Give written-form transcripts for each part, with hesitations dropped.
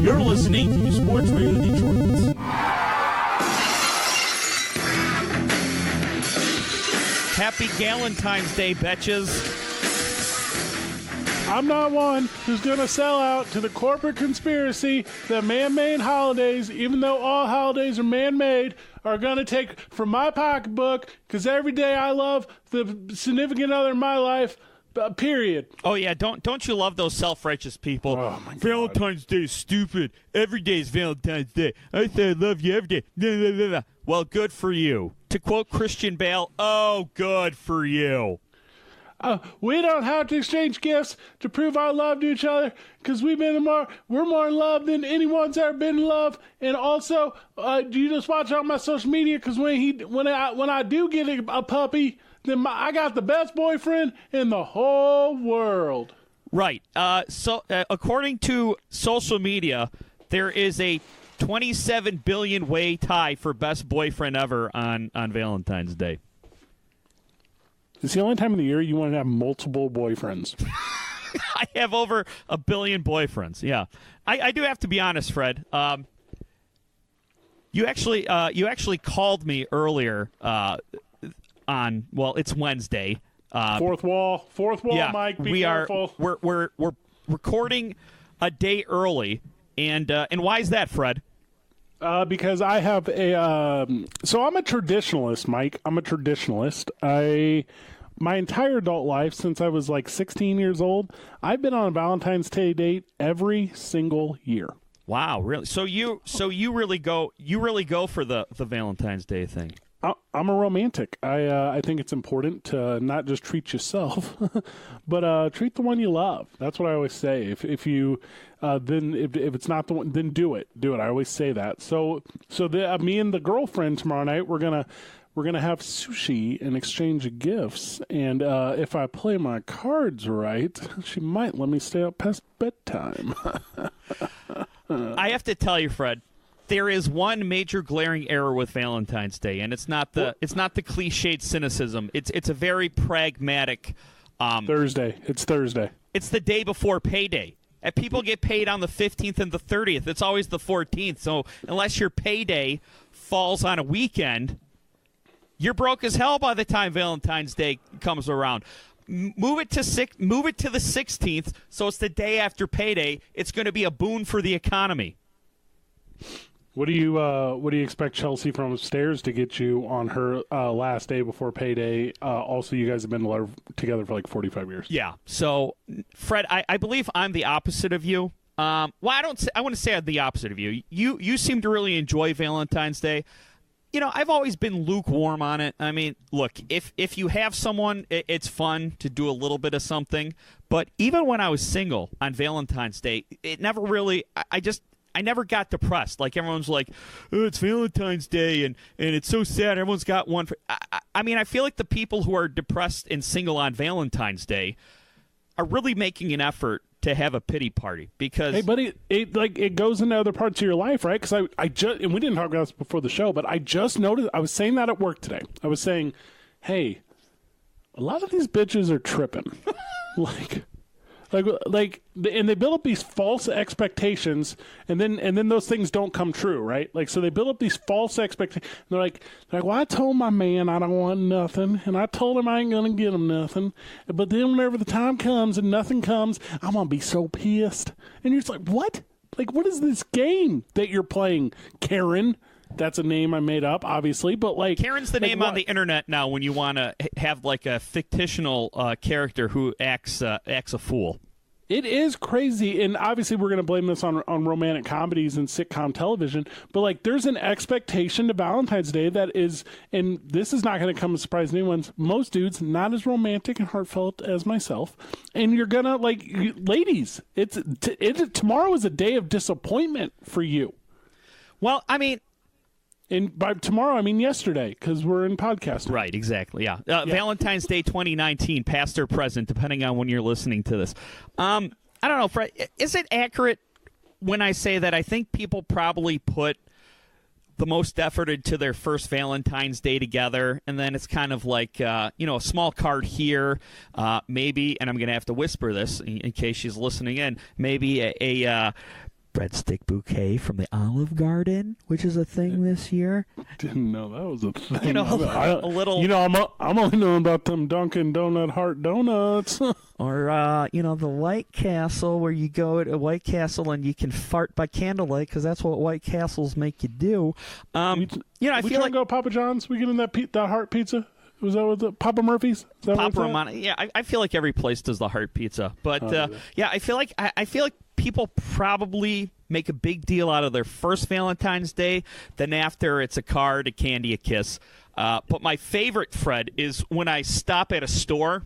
You're listening to Sports Radio Detroit. Happy Valentine's Day, betches. I'm not one who's going to sell out to the corporate conspiracy that man-made holidays, even though all holidays are man-made, are going to take from my pocketbook because every day I love the significant other in my life, period. Oh, yeah, don't you love those self-righteous people? Oh, my God. Valentine's Day is stupid. Every day is Valentine's Day. I say I love you every day. Blah, blah, blah, blah. Well, good for you. To quote Christian Bale, oh, good for you. We don't have to exchange gifts to prove our love to each other because we're more in love than anyone's ever been in love. And also, do you just watch on my social media? Because when I do get a puppy, then I got the best boyfriend in the whole world. Right. So according to social media, there is a 27 billion way tie for best boyfriend ever on Valentine's Day. It's the only time of the year you want to have multiple boyfriends. I have over a billion boyfriends. Yeah, I do have to be honest, Fred. You actually called me earlier on. Well, it's Wednesday. Fourth wall, yeah, Mike. Be careful. We're recording a day early, and why is that, Fred? Because I have so I'm a traditionalist, Mike. I'm a traditionalist. My entire adult life, since I was like 16 years old, I've been on a Valentine's Day date every single year. Wow, really? So you really go for the Valentine's Day thing? I'm a romantic. I think it's important to not just treat yourself, but treat the one you love. That's what I always say. If it's not the one, then do it. Do it. I always say that. So me and the girlfriend tomorrow night, we're gonna have sushi and exchange of gifts. And if I play my cards right, she might let me stay up past bedtime. I have to tell you, Fred. There is one major glaring error with Valentine's Day, and it's not the cliched cynicism. It's a very pragmatic. Thursday. It's Thursday. It's the day before payday. And people get paid on the 15th and the 30th. It's always the 14th. So unless your payday falls on a weekend, you're broke as hell by the time Valentine's Day comes around. Move it to the 16th, so it's the day after payday. It's going to be a boon for the economy. What do you expect Chelsea from upstairs to get you on her last day before payday? Also, you guys have been together for like 45 years. Yeah. So, Fred, I believe I'm the opposite of you. I want to say I'm the opposite of you. You seem to really enjoy Valentine's Day. You know, I've always been lukewarm on it. I mean, look, if you have someone, it's fun to do a little bit of something. But even when I was single on Valentine's Day, it never really. I never got depressed. Like, everyone's like, oh, it's Valentine's Day, and it's so sad. Everyone's got one. I mean, I feel like the people who are depressed and single on Valentine's Day are really making an effort to have a pity party because. Hey, buddy, it goes into other parts of your life, right? Because I just, and we didn't talk about this before the show, but I just noticed, I was saying that at work today. I was saying, hey, a lot of these bitches are tripping. And they build up these false expectations, and then those things don't come true, right? Like, so they build up these false expectations. They're like, well, I told my man I don't want nothing, and I told him I ain't gonna get him nothing. But then whenever the time comes and nothing comes, I'm gonna be so pissed. And you're just like, what? Like, what is this game that you're playing, Karen? That's a name I made up, obviously, but like Karen's the name on the internet now when you want to have like a fictional character who acts a fool. It is crazy, and obviously we're going to blame this on romantic comedies and sitcom television, but like there's an expectation to Valentine's Day that is, and this is not going to come as a surprise to anyone, most dudes not as romantic and heartfelt as myself, and you're going to, like, ladies, tomorrow is a day of disappointment for you. Well, I mean, and by tomorrow, I mean yesterday, because we're in podcasting. Right, exactly, yeah. Valentine's Day 2019, past or present, depending on when you're listening to this. I don't know, Fred, is it accurate when I say that I think people probably put the most effort into their first Valentine's Day together, and then it's kind of like, a small card here, maybe, and I'm going to have to whisper this in case she's listening in, maybe a breadstick bouquet from the Olive Garden, which is a thing this year. Didn't know that was a thing. You know, a little. You know, I'm only knowing about them Dunkin' Donut Heart Donuts. Or, the White Castle, where you go to White Castle and you can fart by candlelight, because that's what White Castles make you do. I feel like go to Papa John's. We get in that heart pizza. Was that what the Papa Murphy's? Papa Romano. Yeah, I feel like every place does the heart pizza, but I feel like people probably make a big deal out of their first Valentine's Day. Then after, it's a card, a candy, a kiss. But my favorite, Fred, is when I stop at a store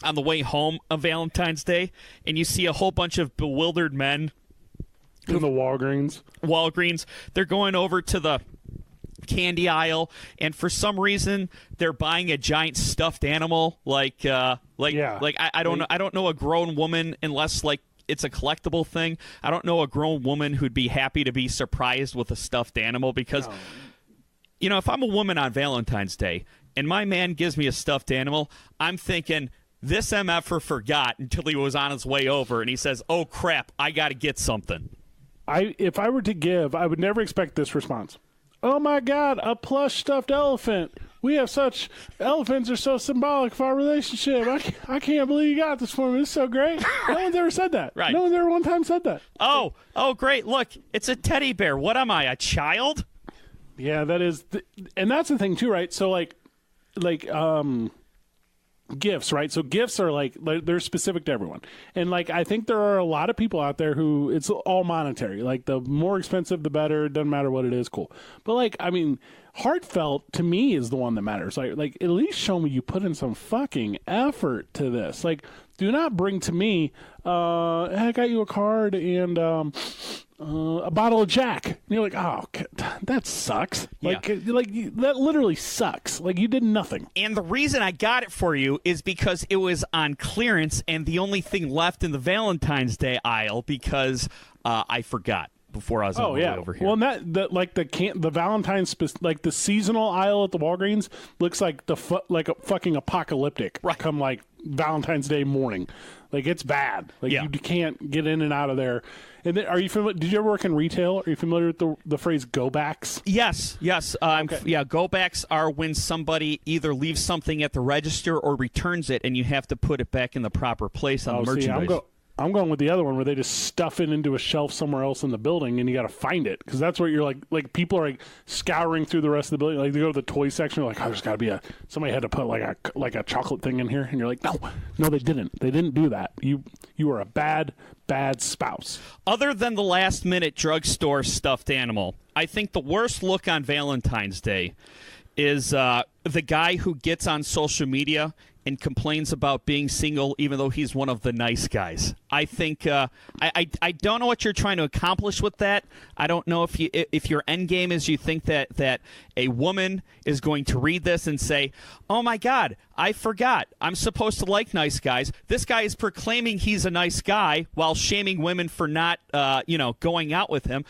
on the way home on Valentine's Day, and you see a whole bunch of bewildered men in the Walgreens. They're going over to the candy aisle, and for some reason they're buying a giant stuffed animal. I don't know a grown woman, unless it's a collectible thing. I don't know a grown woman who'd be happy to be surprised with a stuffed animal, because if I'm a woman on Valentine's Day and my man gives me a stuffed animal, I'm thinking, this MFer forgot until he was on his way over and he says, oh crap, I got to get something. If I were to give, I would never expect this response. Oh my God, a plush stuffed elephant. Elephants are so symbolic for our relationship. I can't believe you got this for me. It's so great. No one's ever said that. Right. No one's ever one time said that. Oh, great. Look, it's a teddy bear. What am I, a child? Yeah, that is. And that's the thing too, right? So gifts, right? So gifts are they're specific to everyone. And I think there are a lot of people out there who it's all monetary. The more expensive, the better. It doesn't matter what it is, cool. But heartfelt to me is the one that matters. At least show me you put in some fucking effort to this. Do not bring to me, I got you a card and a bottle of Jack. And you're like, oh, that sucks. Yeah. That literally sucks. You did nothing. And the reason I got it for you is because it was on clearance and the only thing left in the Valentine's Day aisle, because I forgot before I was on the way over here. Well, and the Valentine's, the seasonal aisle at the Walgreens looks like a fucking apocalyptic. Right. Come Valentine's Day morning. It's bad. You can't get in and out of there. And then, are you familiar? Did you ever work in retail? Are you familiar with the phrase "go backs"? Yes. Okay. Yeah, go backs are when somebody either leaves something at the register or returns it, and you have to put it back in the proper place on the merchandise. I'm going with the other one where they just stuff it into a shelf somewhere else in the building, and you got to find it, because that's where you're people are scouring through the rest of the building. They go to the toy section, oh, there's got to be somebody had to put a chocolate thing in here, and you're like, no, they didn't. They didn't do that. You are a bad spouse. Other than the last minute drugstore stuffed animal, I think the worst look on Valentine's Day is the guy who gets on social media and complains about being single, even though he's one of the nice guys. I think I don't know what you're trying to accomplish with that. I don't know if your end game is you think that a woman is going to read this and say, "Oh my God, I forgot. I'm supposed to like nice guys." This guy is proclaiming he's a nice guy while shaming women for not, going out with him.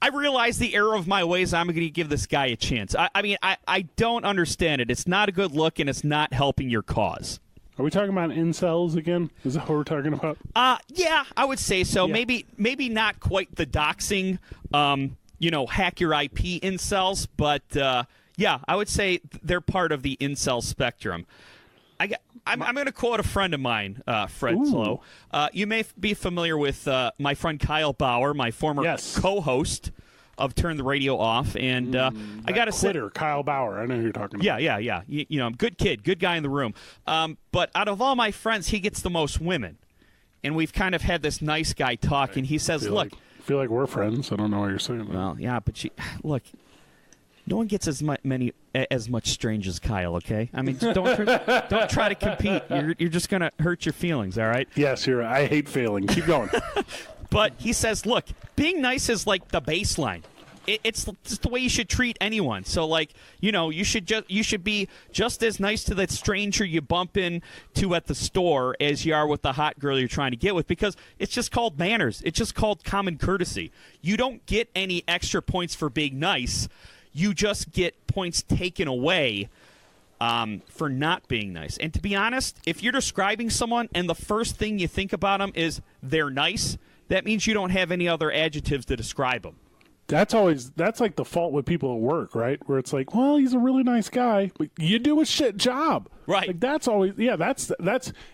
I realize the error of my ways. I'm going to give this guy a chance. I don't understand it. It's not a good look, and it's not helping your cause. Are we talking about incels again? Is that what we're talking about? Yeah, I would say so. Yeah. Maybe not quite the doxing, hack your IP incels, but yeah, I would say they're part of the incel spectrum. I'm going to quote a friend of mine, Fred Slow. You may be familiar with my friend Kyle Bauer, my former co-host of Turn the Radio Off, and I got to say, Kyle Bauer. I know who you're talking about. Yeah. Good kid, good guy in the room. But out of all my friends, he gets the most women, and we've kind of had this nice guy talk, and he says, "Look, I feel like we're friends. I don't know what you're saying." Well, yeah, but look. No one gets as much strange as Kyle, okay? I mean, don't try to compete. You're just going to hurt your feelings, all right? Yes, you're right. I hate failing. Keep going. But he says, look, being nice is like the baseline. It's just the way you should treat anyone. So, you should be just as nice to that stranger you bump into at the store as you are with the hot girl you're trying to get with, because it's just called manners. It's just called common courtesy. You don't get any extra points for being nice. You just get points taken away for not being nice. And to be honest, if you're describing someone and the first thing you think about them is they're nice, that means you don't have any other adjectives to describe him. That's like the fault with people at work, right? Where it's like, well, he's a really nice guy, but you do a shit job. Right. Like that's always, that's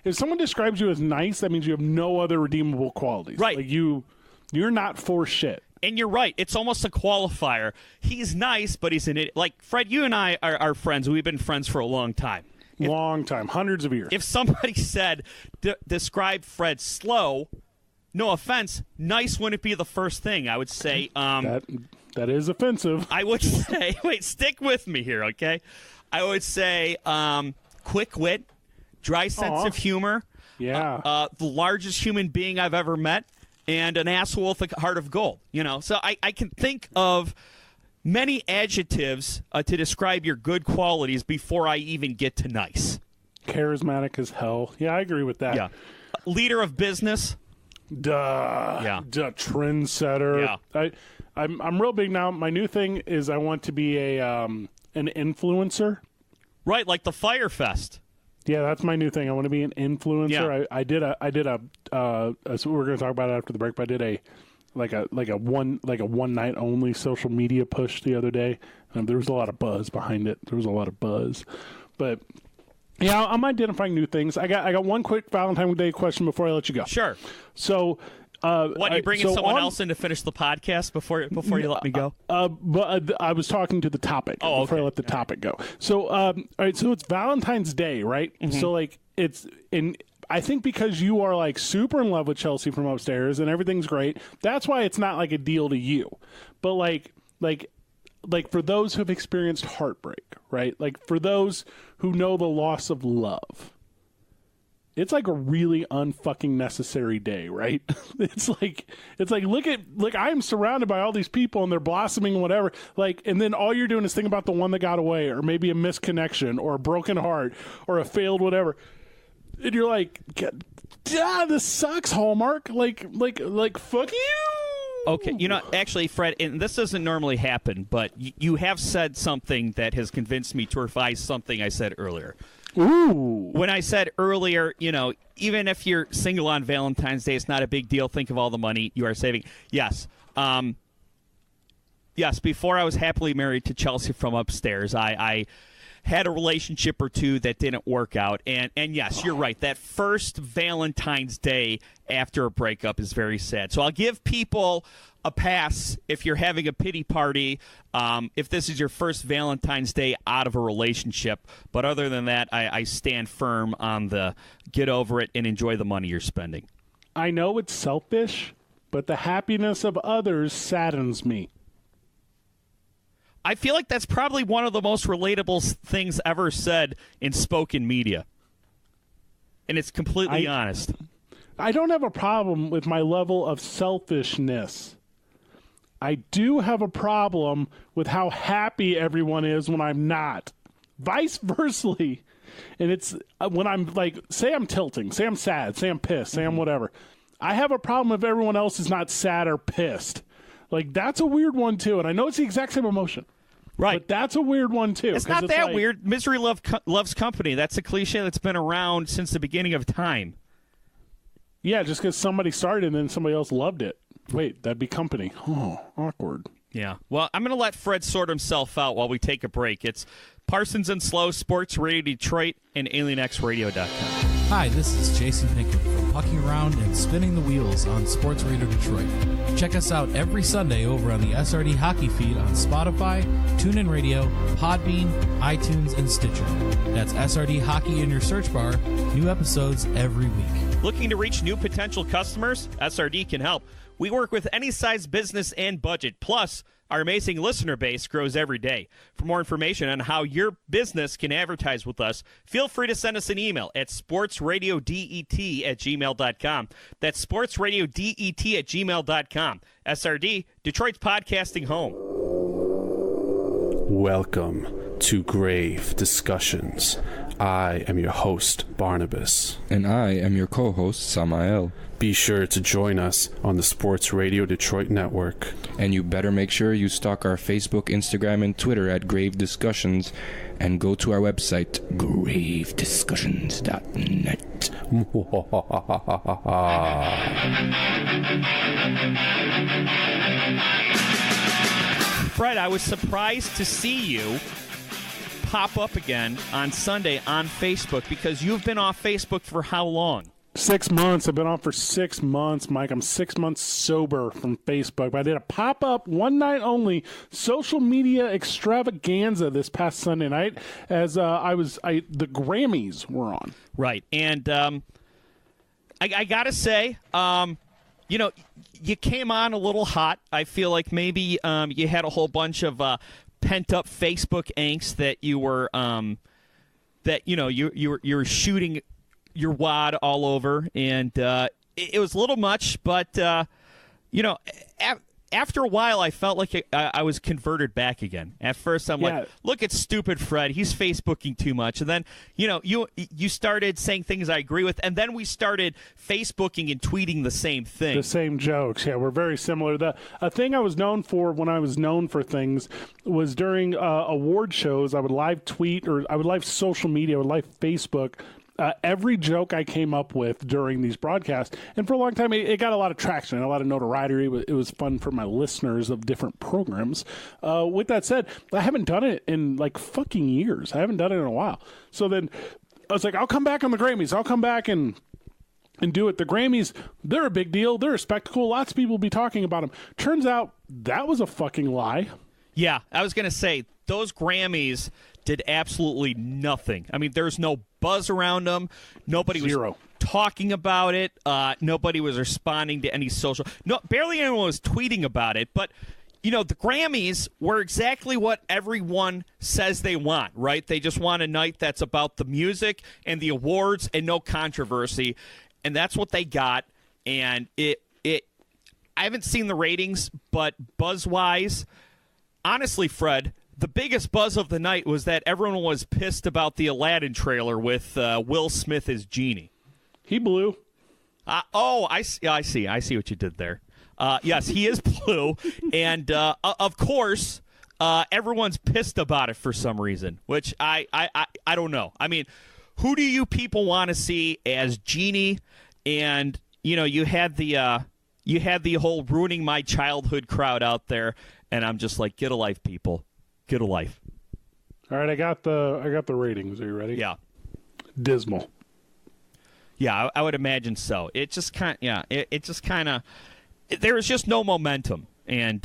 if someone describes you as nice, that means you have no other redeemable qualities. Right. Like you're not for shit. And you're right. It's almost a qualifier. He's nice, but he's an idiot. Like, Fred, you and I are friends. We've been friends for a long time. Long time. Hundreds of years. If somebody said, describe Fred slow, no offense, nice wouldn't be the first thing. I would say... that is offensive. I would say... Wait, stick with me here, okay? I would say quick wit, dry sense of humor. Yeah. The largest human being I've ever met. And an asshole with a heart of gold, So I can think of many adjectives to describe your good qualities before I even get to nice. Charismatic as hell. Yeah, I agree with that. Yeah. Leader of business. Duh. Yeah. Duh. Trendsetter. Yeah. I'm real big now. My new thing is I want to be an influencer. Right, like the Fire Fest. Yeah, that's my new thing. I want to be an influencer. Yeah. I did a so we're going to talk about it after the break, but I did a one night only social media push the other day. There was a lot of buzz behind it. But yeah, I'm identifying new things. I got one quick Valentine's Day question before I let you go. Sure. So what, you bringing someone else in to finish the podcast before you let me go? But I was talking to the topic before I let the topic go. So, all right, so it's Valentine's Day, right? Mm-hmm. So, like, I think because you are, like, super in love with Chelsea from upstairs and everything's great, that's why it's not, like, a deal to you. But, like for those who have experienced heartbreak, right? Like, for those who know the loss of love, it's like a really unfucking necessary day, right? It's like look, I am surrounded by all these people and they're blossoming and whatever. Like, and then all you're doing is thinking about the one that got away, or maybe a misconnection, or a broken heart, or a failed whatever. And you're like, this sucks, Hallmark. Like fuck you. Okay, actually, Fred, and this doesn't normally happen, but you have said something that has convinced me to revise something I said earlier. Ooh. When I said earlier, even if you're single on Valentine's Day, it's not a big deal. Think of all the money you are saving. Yes. Yes, before I was happily married to Chelsea from upstairs, I had a relationship or two that didn't work out. And yes, you're right. That first Valentine's Day after a breakup is very sad. So I'll give people a pass if you're having a pity party, if this is your first Valentine's Day out of a relationship. But other than that, I stand firm on the get over it and enjoy the money you're spending. I know it's selfish, but the happiness of others saddens me. I feel like that's probably one of the most relatable things ever said in spoken media. And it's completely honest. I don't have a problem with my level of selfishness. I do have a problem with how happy everyone is when I'm not. Vice versa. And it's when I'm like, say I'm tilting, say I'm sad, say I'm pissed, say I'm whatever. I have a problem if everyone else is not sad or pissed. Like, that's a weird one, too. And I know it's the exact same emotion. Right. But that's a weird one, too. It's not that weird. Misery loves company. That's a cliche that's been around since the beginning of time. Yeah, just because somebody started and then somebody else loved it. Wait, that'd be company. Oh, awkward. Yeah. Well, I'm going to let Fred sort himself out while we take a break. It's Parsons and Slow, Sports Radio Detroit, and AlienXRadio.com. Hi, this is Jason Pinkett from Pucking Around and Spinning the Wheels on Sports Radio Detroit. Check us out every Sunday over on the SRD Hockey feed on Spotify, TuneIn Radio, Podbean, iTunes, and Stitcher. That's SRD Hockey in your search bar. New episodes every week. Looking to reach new potential customers? SRD can help. We work with any size business and budget. Plus, our amazing listener base grows every day. For more information on how your business can advertise with us, feel free to send us an email at sportsradiodet@gmail.com. That's sportsradiodet@gmail.com. SRD, Detroit's podcasting home. Welcome to Grave Discussions. I am your host, Barnabas. And I am your co-host, Samael. Be sure to join us on the Sports Radio Detroit Network. And you better make sure you stalk our Facebook, Instagram, and Twitter at Grave Discussions, and go to our website, gravediscussions.net. it. Fred, I was surprised to see you pop up again on Sunday on Facebook because you've been off Facebook for how long? 6 months. I've been on for 6 months, Mike. I'm 6 months sober from Facebook. But I did a pop-up, one night only, social media extravaganza this past Sunday night as the Grammys were on. Right. And I got to say, you came on a little hot. I feel like maybe you had a whole bunch of pent-up Facebook angst that you were you were shooting your wad all over, and it was a little much, but after a while I felt like I was converted back again. At first I'm like, look at stupid Fred, he's Facebooking too much, and then you started saying things I agree with, and then we started Facebooking and tweeting the same thing, the same jokes. Yeah, we're very similar. A thing I was known for when I was known for things was during award shows I would live tweet, or I would live social media, I would live Facebook every joke I came up with during these broadcasts. And for a long time, it got a lot of traction and a lot of notoriety. It was fun for my listeners of different programs. With that said, I haven't done it in like fucking years. I haven't done it in a while. So then I was like, I'll come back on the Grammys. I'll come back and do it. The Grammys, they're a big deal. They're a spectacle. Lots of people will be talking about them. Turns out that was a fucking lie. Yeah, I was going to say, those Grammys did absolutely nothing. I mean, there's no buzz around them. Nobody was talking about it. Nobody was responding to any social. No, barely anyone was tweeting about it. But the Grammys were exactly what everyone says they want, right? They just want a night that's about the music and the awards and no controversy, and that's what they got. And I haven't seen the ratings, but buzz-wise, honestly, Fred, the biggest buzz of the night was that everyone was pissed about the Aladdin trailer with Will Smith as Genie. He blew. I see what you did there. Yes, he is blue, and of course, everyone's pissed about it for some reason, which I don't know. I mean, who do you people want to see as Genie? And you had the whole ruining my childhood crowd out there, and I'm just like, get a life, people. Get a life. All right, I got the ratings. Are you ready? Yeah. Dismal. Yeah, I would imagine so. It just kind of there was just no momentum, and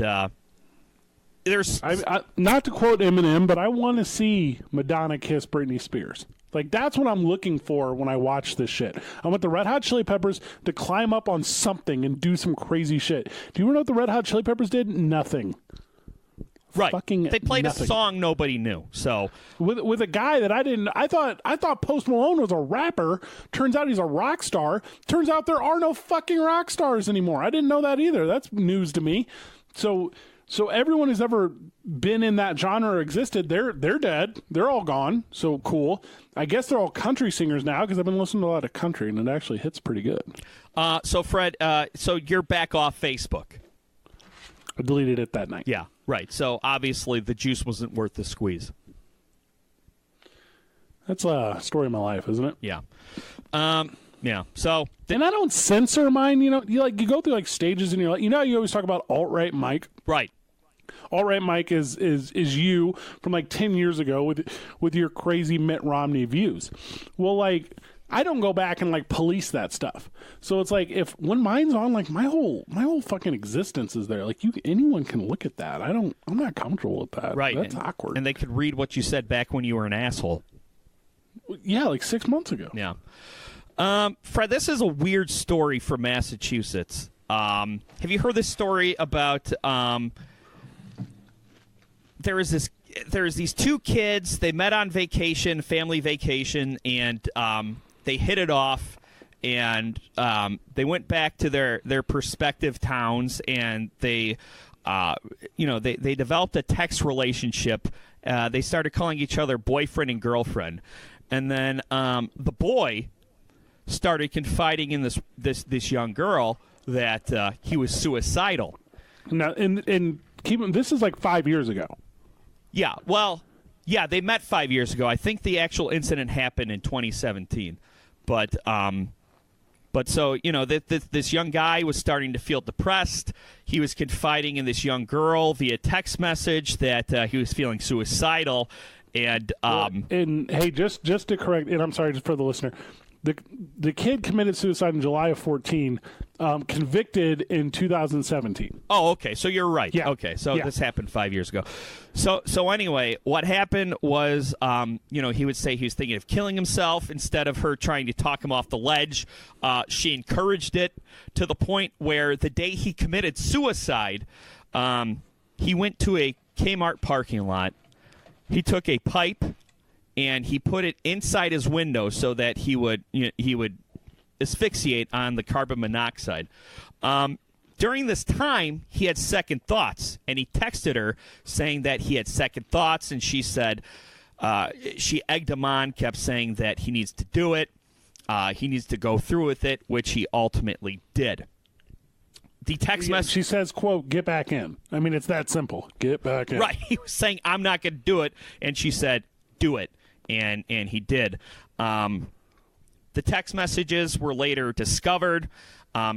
there's not to quote Eminem, but I want to see Madonna kiss Britney Spears. Like, that's what I'm looking for when I watch this shit. I want the Red Hot Chili Peppers to climb up on something and do some crazy shit. Do you know what the Red Hot Chili Peppers did? Nothing. Right. Fucking they played nothing. A song nobody knew. So with a guy that I thought Post Malone was a rapper. Turns out he's a rock star. Turns out there are no fucking rock stars anymore. I didn't know that either. That's news to me. So everyone who's ever been in that genre or existed, they're dead. They're all gone. So cool. I guess they're all country singers now because I've been listening to a lot of country and it actually hits pretty good. So Fred, so you're back off Facebook. I deleted it that night. Yeah, right. So obviously the juice wasn't worth the squeeze. That's a story of my life, isn't it? Yeah. Yeah. So and I don't censor mine. You go through like stages, and you're like, you always talk about alt-right Mike. Right. Alt-right Mike is you from like 10 years ago with your crazy Mitt Romney views. Well, like, I don't go back and like police that stuff. So it's like when mine's on, like my whole fucking existence is there. Like anyone can look at that. I'm not comfortable with that. Right. That's awkward. And they could read what you said back when you were an asshole. Yeah, like 6 months ago. Yeah. Fred, this is a weird story from Massachusetts. Have you heard this story about there's these two kids, they met on vacation, family vacation, and they hit it off, and they went back to their respective towns, and they developed a text relationship. They started calling each other boyfriend and girlfriend, and then the boy started confiding in this young girl that he was suicidal. Now, this is like 5 years ago. Yeah, well, yeah, they met 5 years ago. I think the actual incident happened in 2017. But so, this young guy was starting to feel depressed. He was confiding in this young girl via text message that he was feeling suicidal. And hey, just to correct, and I'm sorry for the listener, the kid committed suicide in July of 2014, convicted in 2017. Oh, okay. So you're right. Yeah. Okay. So Yeah. this happened 5 years ago. So anyway, what happened was, he would say he was thinking of killing himself. Instead of her trying to talk him off the ledge, she encouraged it to the point where the day he committed suicide, he went to a Kmart parking lot. He took a pipe and he put it inside his window so that he would asphyxiate on the carbon monoxide. During this time, he had second thoughts, and he texted her saying that he had second thoughts, and she said she egged him on, kept saying that he needs to do it, he needs to go through with it, which he ultimately did. The text message. She says, quote, "Get back in." I mean, it's that simple. Get back in. Right. He was saying, "I'm not going to do it," and she said, "Do it," and he did. The text messages were later discovered.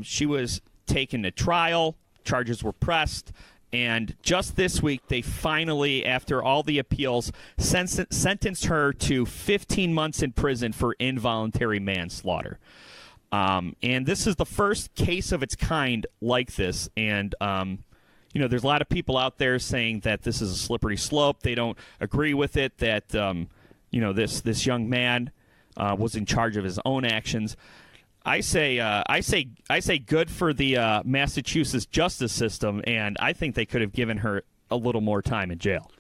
She was taken to trial. Charges were pressed. And just this week, they finally, after all the appeals, sentenced her to 15 months in prison for involuntary manslaughter. And this is the first case of its kind like this. And, there's a lot of people out there saying that this is a slippery slope. They don't agree with it, that, this young man was in charge of his own actions. I say good for the Massachusetts justice system, and I think they could have given her a little more time in jail.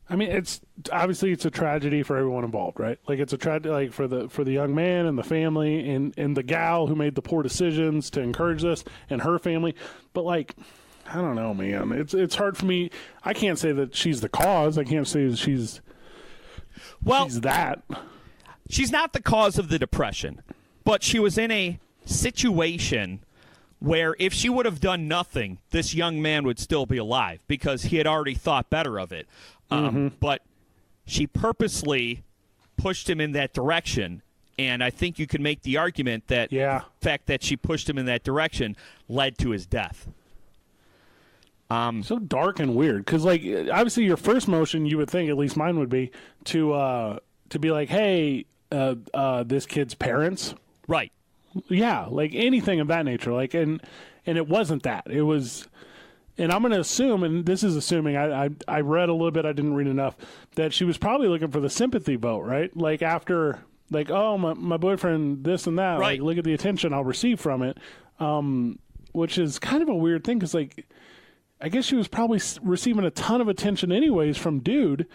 I mean, it's a tragedy for everyone involved, right? Like, it's a tragedy, like, for the young man and the family and the gal who made the poor decisions to encourage this and her family. But, like, I don't know, man. It's hard for me. I can't say that she's the cause. I can't say that she's that. She's not the cause of the depression, but she was in a situation where if she would have done nothing, this young man would still be alive because he had already thought better of it. But she purposely pushed him in that direction, and I think you can make the argument that the fact that she pushed him in that direction led to his death. So dark and weird, because, like, obviously your first motion, you would think, at least mine would be, to be like, hey, this kid's parents. Right. Yeah, like anything of that nature. Like, and it wasn't that. It was, and I'm going to assume, and this is assuming, I read a little bit, I didn't read enough, that she was probably looking for the sympathy vote, right? Like, after, like, oh, my boyfriend, this and that. Right. Like, look at the attention I'll receive from it, which is kind of a weird thing, because, like, I guess she was probably receiving a ton of attention anyways from dude.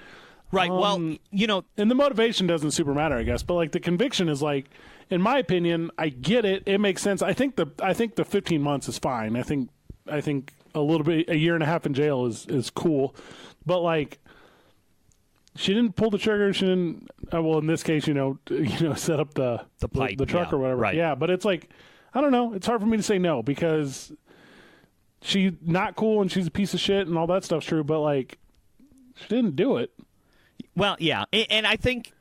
Right. Well, and the motivation doesn't super matter, I guess. But, like, the conviction is, like, in my opinion, I get it. It makes sense. I think the 15 months is fine. I think a little bit, a year and a half in jail is cool. But, like, she didn't pull the trigger. She didn't. Well, in this case, set up the pipe, the truck or whatever. Right. Yeah. But it's like, I don't know. It's hard for me to say no, because she's not cool and she's a piece of shit and all that stuff's true. But, like, she didn't do it. Well, yeah, and I think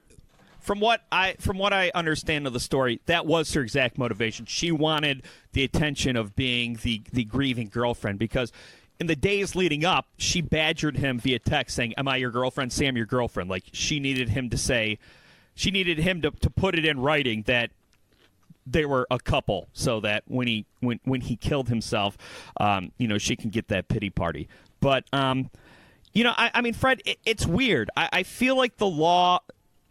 from what I understand of the story, that was her exact motivation. She wanted the attention of being the grieving girlfriend, because in the days leading up, she badgered him via text saying, "Am I your girlfriend? Say I'm your girlfriend." Like, she needed him to put it in writing that they were a couple, so that when he killed himself, she can get that pity party. But I mean, Fred, it's weird. I feel like the law,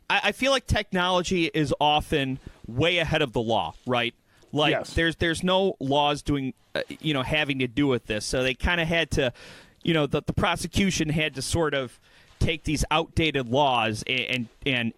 I feel like technology is often way ahead of the law, right? Like, yes. there's no laws doing, having to do with this. So they kind of had to, the prosecution had to sort of take these outdated laws and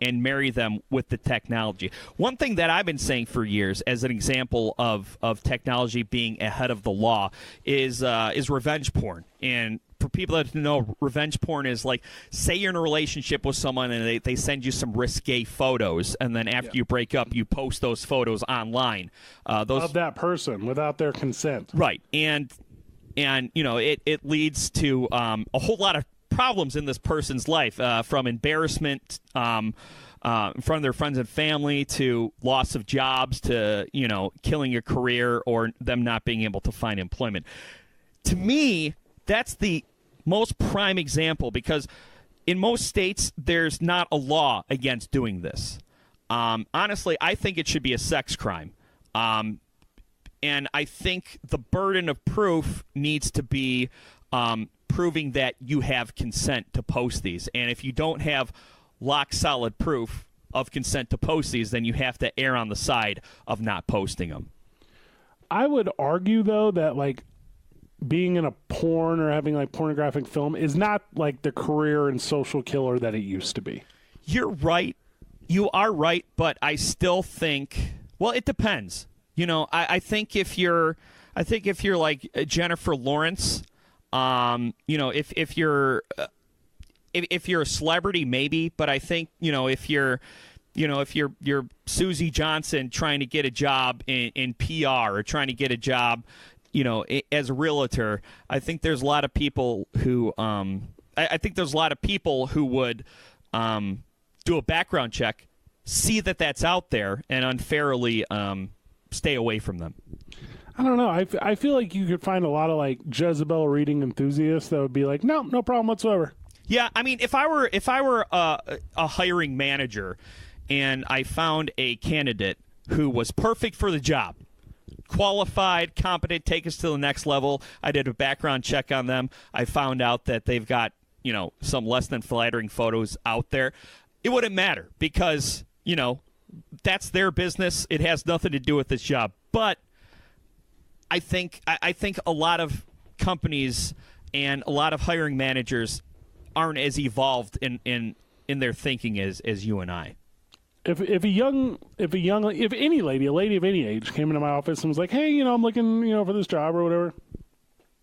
marry them with the technology. One thing that I've been saying for years as an example of technology being ahead of the law is revenge porn. And for people that don't know, revenge porn is like, say you're in a relationship with someone and they send you some risque photos, and then after you break up, you post those photos online. Of that person without their consent. Right. And it leads to a whole lot of problems in this person's life, from embarrassment in front of their friends and family, to loss of jobs, to killing your career, or them not being able to find employment. To me, that's the most prime example, because in most states there's not a law against doing this. Honestly, I think it should be a sex crime. And I think the burden of proof needs to be proving that you have consent to post these. And if you don't have rock-solid proof of consent to post these, then you have to err on the side of not posting them. I would argue, though, that, like, being in a porn or having, like, pornographic film is not, like, the career and social killer that it used to be. You're right. You are right, but I still think, well, it depends. I think if you're like Jennifer Lawrence, if you're a celebrity, maybe, but I think, if you're Susie Johnson trying to get a job in PR, or trying to get a job, as a realtor, I think there's a lot of people who, would do a background check, see that that's out there, and unfairly stay away from them. I don't know. I feel like you could find a lot of, like, Jezebel reading enthusiasts that would be like, no problem whatsoever. Yeah, I mean, if I were a hiring manager and I found a candidate who was perfect for the job, qualified, competent, take us to the next level, I did a background check on them, I found out that they've got, some less than flattering photos out there, it wouldn't matter, because, that's their business. It has nothing to do with this job. But I think a lot of companies and a lot of hiring managers aren't as evolved in their thinking as you and I. If any lady, a lady of any age, came into my office and was like, hey, I'm looking, for this job or whatever,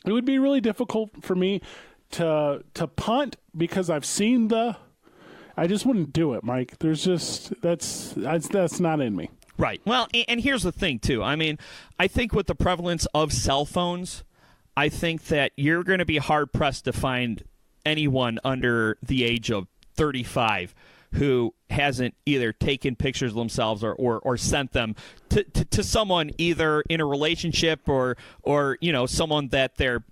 it would be really difficult for me to punt, because I've seen I just wouldn't do it, Mike. There's just that's not in me. Right. Well, and here's the thing too. I mean, I think with the prevalence of cell phones, I think that you're going to be hard pressed to find anyone under the age of 35 who hasn't either taken pictures of themselves or sent them to someone, either in a relationship or someone that they're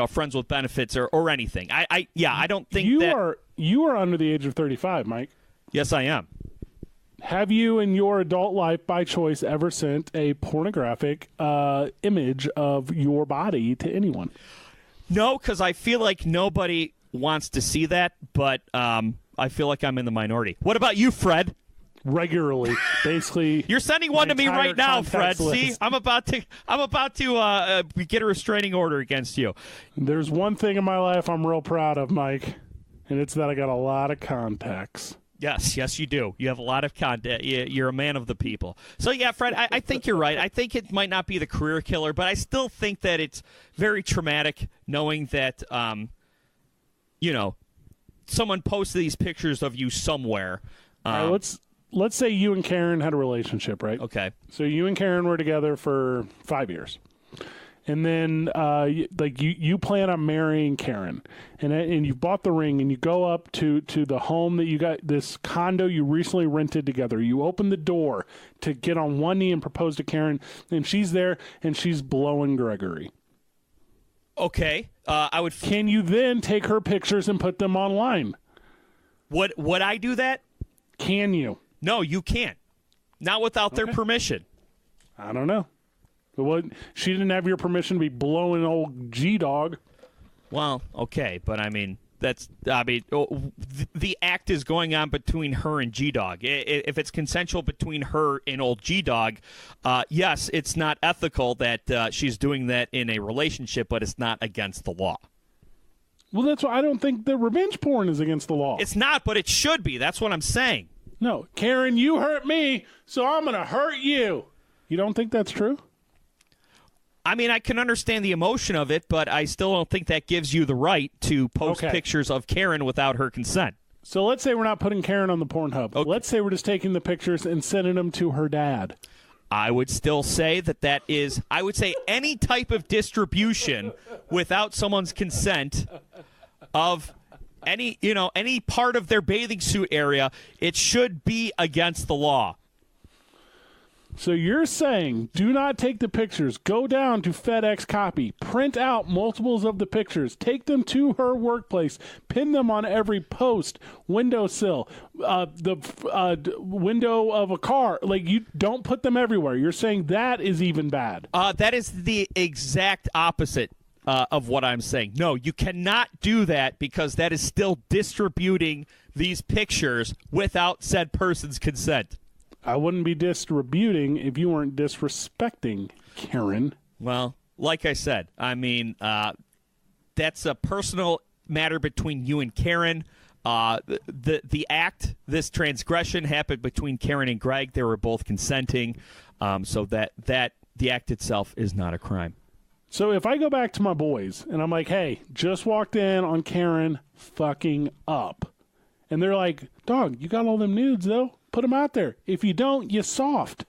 friends with benefits or anything. I don't think you are under the age of 35, Mike. Yes, I am. Have you in your adult life by choice ever sent a pornographic image of your body to anyone? No, because I feel like nobody wants to see that, but I feel like I'm in the minority. What about you, Fred? Regularly, basically. You're sending one to me right now, Fred. List. See, I'm about to get a restraining order against you. There's one thing in my life I'm real proud of, Mike, and it's that I got a lot of contacts. Yes, you do. You have a lot of contact. You're a man of the people. So, yeah, Fred, I think you're right. I think it might not be the career killer, but I still think that it's very traumatic knowing that, someone posted these pictures of you somewhere. All right, let's say you and Karen had a relationship, right? Okay. So you and Karen were together for 5 years. And then, you plan on marrying Karen, and you bought the ring, and you go up to the home that you got, this condo you recently rented together. You open the door to get on one knee and propose to Karen, and she's there, and she's blowing Gregory. Okay, I would. Can you then take her pictures and put them online? Would I do that? Can you? No, you can't. Not without their permission. I don't know. She didn't have your permission to be blowing old G-Dog. Well, okay, but I mean, the act is going on between her and G-Dog. If it's consensual between her and old G-Dog, yes, it's not ethical that she's doing that in a relationship, but it's not against the law. Well, that's why I don't think that revenge porn is against the law. It's not, but it should be. That's what I'm saying. No, Karen, you hurt me, so I'm going to hurt you. You don't think that's true? I mean, I can understand the emotion of it, but I still don't think that gives you the right to post pictures of Karen without her consent. So let's say we're not putting Karen on the Pornhub. Okay. Let's say we're just taking the pictures and sending them to her dad. I would still say that is, I would say any type of distribution without someone's consent of any part of their bathing suit area, it should be against the law. So you're saying do not take the pictures. Go down to FedEx Copy. Print out multiples of the pictures. Take them to her workplace. Pin them on every post, windowsill, the window of a car. Like, you don't put them everywhere. You're saying that is even bad. That is the exact opposite of what I'm saying. No, you cannot do that because that is still distributing these pictures without said person's consent. I wouldn't be distributing if you weren't disrespecting, Karen. Well, like I said, I mean, that's a personal matter between you and Karen. The act, this transgression, happened between Karen and Greg. They were both consenting, so that the act itself is not a crime. So if I go back to my boys and I'm like, hey, just walked in on Karen fucking up, and they're like, dog, you got all them nudes, though? Put them out there. If you don't, you soft.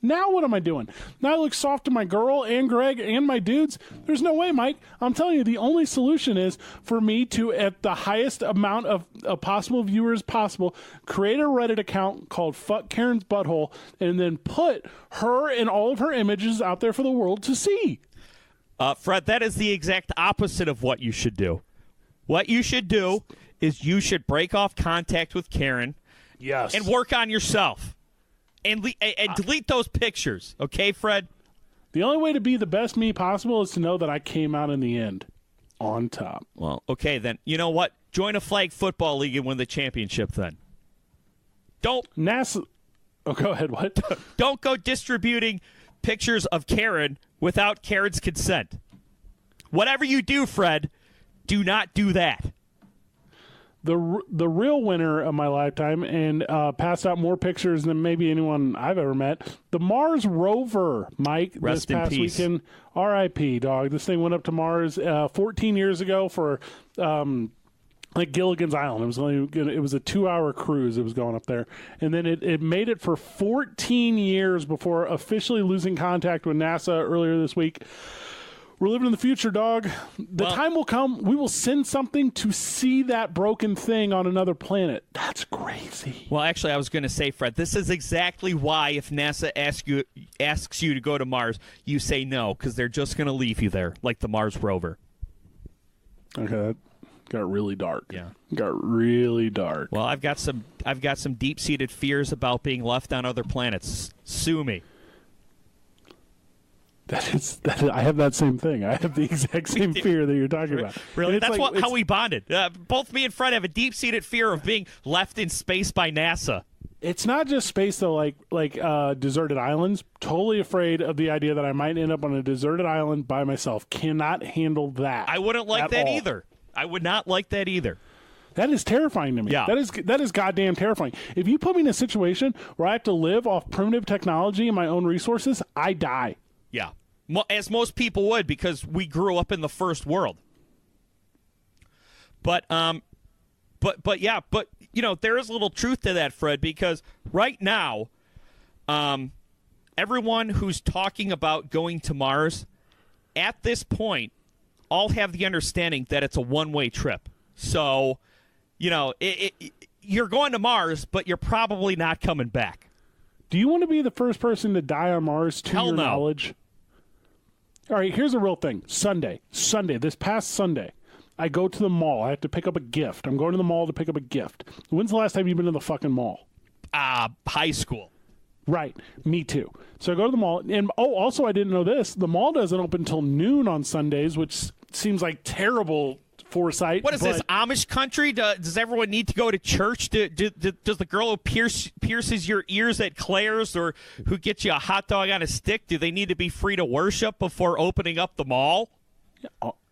Now what am I doing? Now I look soft to my girl and Greg and my dudes? There's no way, Mike. I'm telling you, the only solution is for me to, at the highest amount of possible viewers possible, create a Reddit account called Fuck Karen's Butthole and then put her and all of her images out there for the world to see. Fred, that is the exact opposite of what you should do. What you should do is you should break off contact with Karen. Yes. And work on yourself. And delete those pictures. Okay, Fred? The only way to be the best me possible is to know that I came out in the end on top. Well, okay, then. You know what? Join a flag football league and win the championship then. Don't. NASA. Oh, go ahead. What? Don't go distributing pictures of Karen without Karen's consent. Whatever you do, Fred, do not do that. The real winner of my lifetime and passed out more pictures than maybe anyone I've ever met, the Mars rover, Mike, Rest this past in peace. weekend. R.I.P., dog. This thing went up to Mars 14 years ago for like Gilligan's Island. It was a 2-hour cruise. It was going up there. And then it made it for 14 years before officially losing contact with NASA earlier this week. We're living in the future, dog. The time will come. We will send something to see that broken thing on another planet. That's crazy. Well, actually, I was going to say, Fred, this is exactly why if NASA asks you to go to Mars, you say no, because they're just going to leave you there, like the Mars rover. Okay, that got really dark. Yeah, got really dark. Well, I've got some deep-seated fears about being left on other planets. Sue me. I have that same thing. I have the exact same fear that you're talking about. Really? That's how we bonded. Both me and Fred have a deep-seated fear of being left in space by NASA. It's not just space, though, like deserted islands. Totally afraid of the idea that I might end up on a deserted island by myself. Cannot handle that. I wouldn't like that either. I would not like that either. That is terrifying to me. Yeah. That is goddamn terrifying. If you put me in a situation where I have to live off primitive technology and my own resources, I die. Yeah, as most people would, because we grew up in the first world. But yeah, you know, there is a little truth to that, Fred, because right now, everyone who's talking about going to Mars, at this point, all have the understanding that it's a one-way trip. So, you know, you're going to Mars, but you're probably not coming back. Do you want to be the first person to die on Mars, to Hell your no. knowledge? All right, here's a real thing. Sunday, this past Sunday, I go to the mall. I have to pick up a gift. I'm going to the mall to pick up a gift. When's the last time you've been to the fucking mall? High school. Right. Me too. So I go to the mall. And, also I didn't know this. The mall doesn't open until noon on Sundays, which seems like terrible foresight. What is this, Amish country? Does everyone need to go to church? Does the girl who pierces your ears at Claire's or who gets you a hot dog on a stick, do they need to be free to worship before opening up the mall?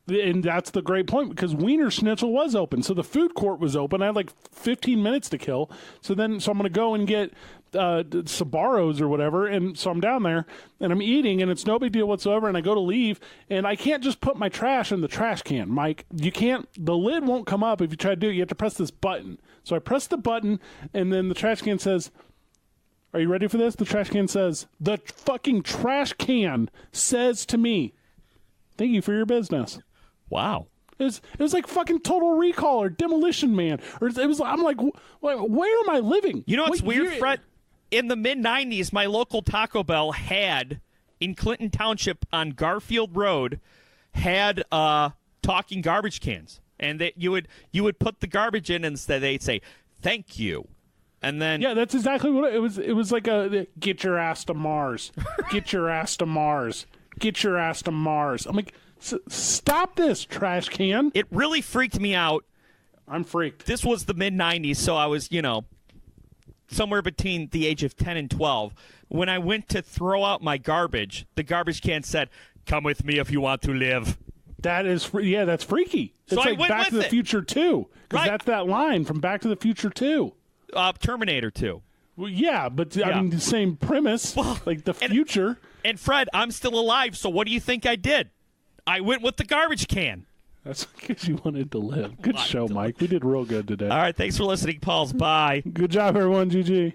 And that's the great point, because Wiener Schnitzel was open. So the food court was open. I had like 15 minutes to kill. So I'm going to go and get Sabaros or whatever. And so I'm down there and I'm eating and it's no big deal whatsoever. And I go to leave and I can't just put my trash in the trash can, Mike. You can't, the lid won't come up if you try to do it. You have to press this button. So I press the button and then the trash can says, are you ready for this? The trash can says, the fucking trash can says to me, thank you for your business. Wow. It was like fucking Total Recall or Demolition Man. I'm like, where am I living? You know what's What weird, year- Fred? In the mid-'90s, my local Taco Bell had, in Clinton Township on Garfield Road, had talking garbage cans. And you would put the garbage in and they'd say, thank you. And then Yeah, that's exactly what it was. It was like a get your ass to Mars. Get your ass to Mars. Get your ass to Mars. I'm like, stop this, trash can. it really freaked me out. I'm freaked. This was the mid-'90s, so I was, somewhere between the age of 10 and 12. When I went to throw out my garbage, the garbage can said, come with me if you want to live. That is, that's freaky. It's So I like went Back to with the it. Future 2. Because Right. that's that line from Back to the Future 2. Terminator 2. Well, yeah, but Yeah. I mean, the same premise. Well, like the and- future. And Fred, I'm still alive, so what do you think I did? I went with the garbage can. That's because you wanted to live. Good show, Mike. We did real good today. All right, thanks for listening, Pauls. Bye. Good job, everyone. GG.